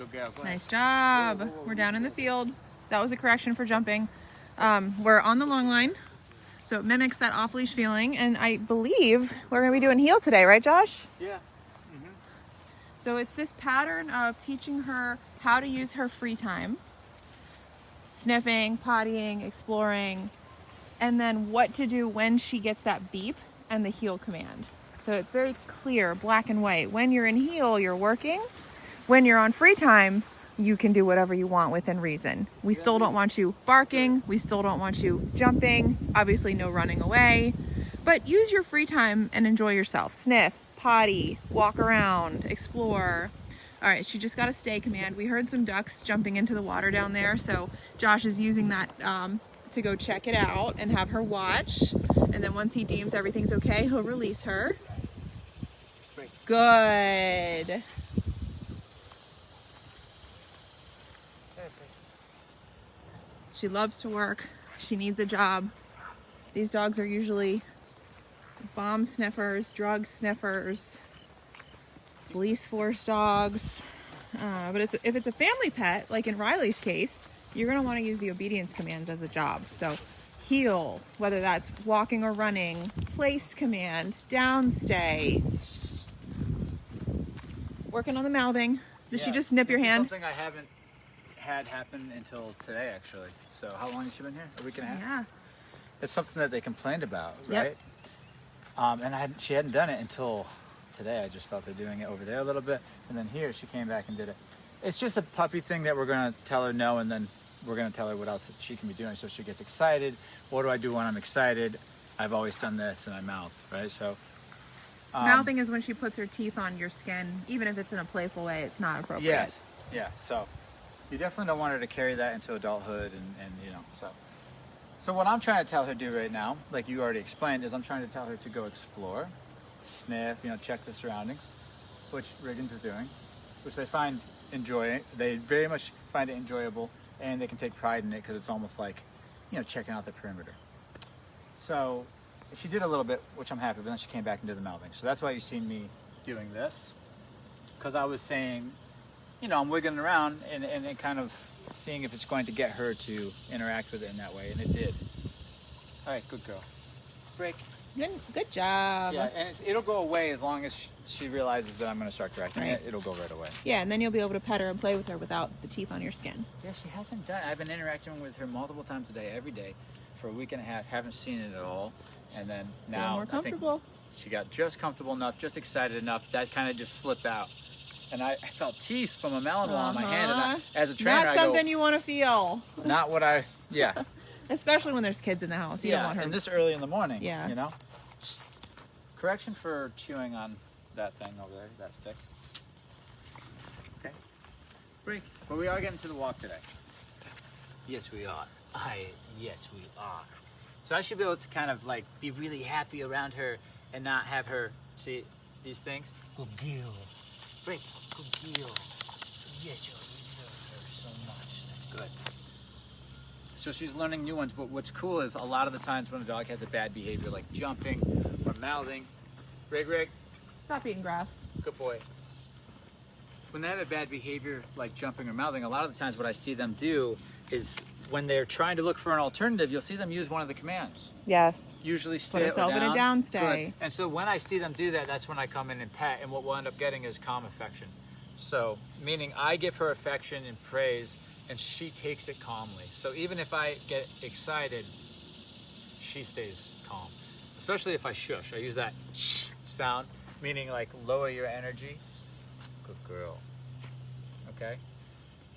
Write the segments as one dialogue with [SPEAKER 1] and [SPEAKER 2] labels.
[SPEAKER 1] Good girl. Go ahead.
[SPEAKER 2] Nice job.
[SPEAKER 1] Whoa, whoa, whoa.
[SPEAKER 2] We're down in the field. That was a correction for jumping. We're on the long line, so it mimics that off-leash feeling. And I believe we're going to be doing heel today, right, Josh?
[SPEAKER 1] Yeah.
[SPEAKER 2] So it's this pattern of teaching her how to use her free time, sniffing, pottying, exploring, and then what to do when she gets that beep and the heel command. So it's very clear, black and white. When you're in heel, you're working. When you're on free time, you can do whatever you want within reason. We still don't want you barking. We still don't want you jumping. Obviously no running away, but use your free time and enjoy yourself. Sniff, potty, walk around, explore. All right, she just got a stay command. We heard some ducks jumping into the water down there, so Josh is using that to go check it out and have her watch. And then once he deems everything's okay, he'll release her. Good. She loves to work. She needs a job. These dogs are usually bomb sniffers, drug sniffers, police force dogs. But if it's a family pet, like in Riley's case, you're going to want to use the obedience commands as a job. So heel, whether that's walking or running, place command, down stay. Working on the mouthing. Did she just nip your hand?
[SPEAKER 1] Something I haven't had happen until today, actually. So how long has she been here? A week and a half?
[SPEAKER 2] Yeah.
[SPEAKER 1] It's something that they complained about,
[SPEAKER 2] Yep.
[SPEAKER 1] right? And she hadn't done it until today. I just felt her doing it over there a little bit. And then here, she came back and did it. It's just a puppy thing that we're going to tell her no, and then we're going to tell her what else she can be doing so she gets excited. What do I do when I'm excited? I've always done this, and I mouth, right? So
[SPEAKER 2] mouthing is when she puts her teeth on your skin. Even if it's in a playful way, it's not appropriate.
[SPEAKER 1] Yeah. So you definitely don't want her to carry that into adulthood, and you know, so what I'm trying to tell her to do right now, like you already explained, is I'm trying to tell her to go explore, sniff, you know, check the surroundings, which Riggins is doing, which they find they very much find it enjoyable, and they can take pride in it because it's almost like, you know, checking out the perimeter. So she did a little bit, which I'm happy with, and then she came back and did the mouthing. So that's why you see me doing this, because I was saying, you know, I'm wiggling around and kind of seeing if it's going to get her to interact with it in that way, and it did. All right, good girl. Break.
[SPEAKER 2] Good job.
[SPEAKER 1] Yeah, and it'll go away as long as she realizes that I'm going to start correcting it. It'll go right away.
[SPEAKER 2] Yeah, and then you'll be able to pet her and play with her without the teeth on your skin.
[SPEAKER 1] Yeah, she hasn't done. I've been interacting with her multiple times a day, every day, for a week and a half. Haven't seen it at all, and then now
[SPEAKER 2] more comfortable.
[SPEAKER 1] I think she got just comfortable enough, just excited enough. That kind of just slipped out. And I felt teeth from a Malinois on my hand, and as a trainer,
[SPEAKER 2] not something you want to feel.
[SPEAKER 1] Not what I, yeah.
[SPEAKER 2] Especially when there's kids in the house. You don't want her.
[SPEAKER 1] And this early in the morning,
[SPEAKER 2] yeah.
[SPEAKER 1] You know? Correction for chewing on that thing over there, that stick. Okay. Break. But we are getting to the walk today. Yes, we are. Yes, we are. So I should be able to kind of like be really happy around her and not have her see these things. Good girl. Break. Good girl. Yes, you love her so much. That's good. So she's learning new ones, but what's cool is a lot of the times when a dog has a bad behavior, like jumping or mouthing, Rig,
[SPEAKER 2] Stop eating grass.
[SPEAKER 1] good boy. When they have a bad behavior, like jumping or mouthing, a lot of the times what I see them do is when they're trying to look for an alternative, you'll see them use one of the commands.
[SPEAKER 2] Yes.
[SPEAKER 1] Usually sit
[SPEAKER 2] Put herself
[SPEAKER 1] or down.
[SPEAKER 2] in a down stay.
[SPEAKER 1] Good. And so when I see them do that, that's when I come in and pet, and what we'll end up getting is calm affection. So, meaning I give her affection and praise, and she takes it calmly. So even if I get excited, she stays calm. Especially if I shush. I use that shh sound, meaning like lower your energy. Good girl. Okay?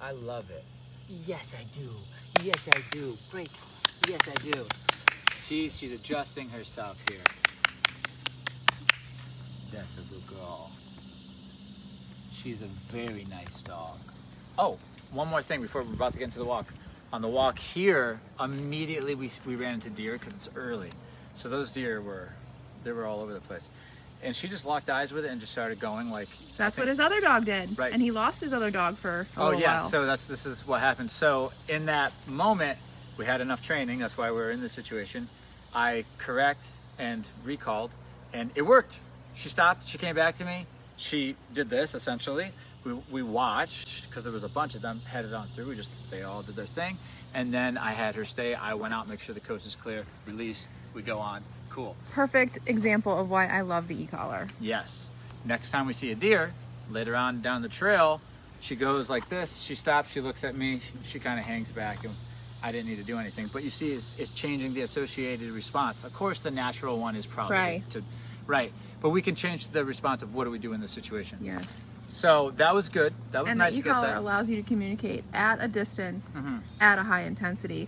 [SPEAKER 1] I love it. Yes, I do. Yes, I do. Great. Yes, I do. She's adjusting herself here. That's a good girl. She's a very nice dog. Oh, one more thing before we're about to get into the walk. On the walk here, immediately we ran into deer because it's early. So those deer were all over the place. And she just locked eyes with it and just started going like...
[SPEAKER 2] That's what his other dog did.
[SPEAKER 1] Right.
[SPEAKER 2] And he lost his other dog for a little while.
[SPEAKER 1] So this is what happened. So in that moment, we had enough training. That's why we're in this situation. I correct and recalled, and it worked. She stopped. She came back to me. She did this, essentially, we watched, because there was a bunch of them headed on through. They all did their thing. And then I had her stay. I went out, make sure the coast is clear, release, we go on. Cool.
[SPEAKER 2] Perfect example of why I love the e-collar.
[SPEAKER 1] Yes. Next time we see a deer, later on down the trail, she goes like this, she stops, she looks at me, she kind of hangs back, and I didn't need to do anything. But you see, it's changing the associated response. Of course, the natural one is probably right. But we can change the response of what do we do in this situation.
[SPEAKER 2] Yes.
[SPEAKER 1] So that was good. That was nice to get that.
[SPEAKER 2] And the e-collar allows you to communicate at a distance, at a high intensity,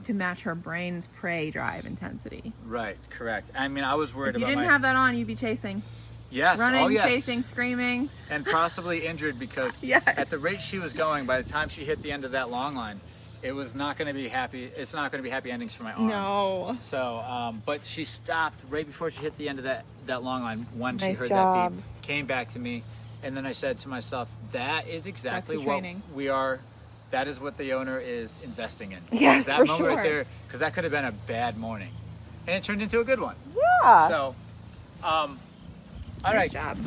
[SPEAKER 2] to match her brain's prey drive intensity.
[SPEAKER 1] Right, correct. I mean, I was worried about
[SPEAKER 2] if you didn't have that on, you'd be chasing.
[SPEAKER 1] Yes,
[SPEAKER 2] running, chasing, screaming.
[SPEAKER 1] And possibly injured, because at the rate she was going, by the time she hit the end of that long line, it was not going to be happy. It's not going to be happy endings for my arm.
[SPEAKER 2] No.
[SPEAKER 1] So, but she stopped right before she hit the end of that long line. When she heard that beep, came back to me, and then I said to myself, that is exactly what we are. That is what the owner is investing in.
[SPEAKER 2] Yes,
[SPEAKER 1] that moment right there, because that could have been a bad morning, and it turned into a good one.
[SPEAKER 2] Yeah.
[SPEAKER 1] So, all right.
[SPEAKER 2] Good job.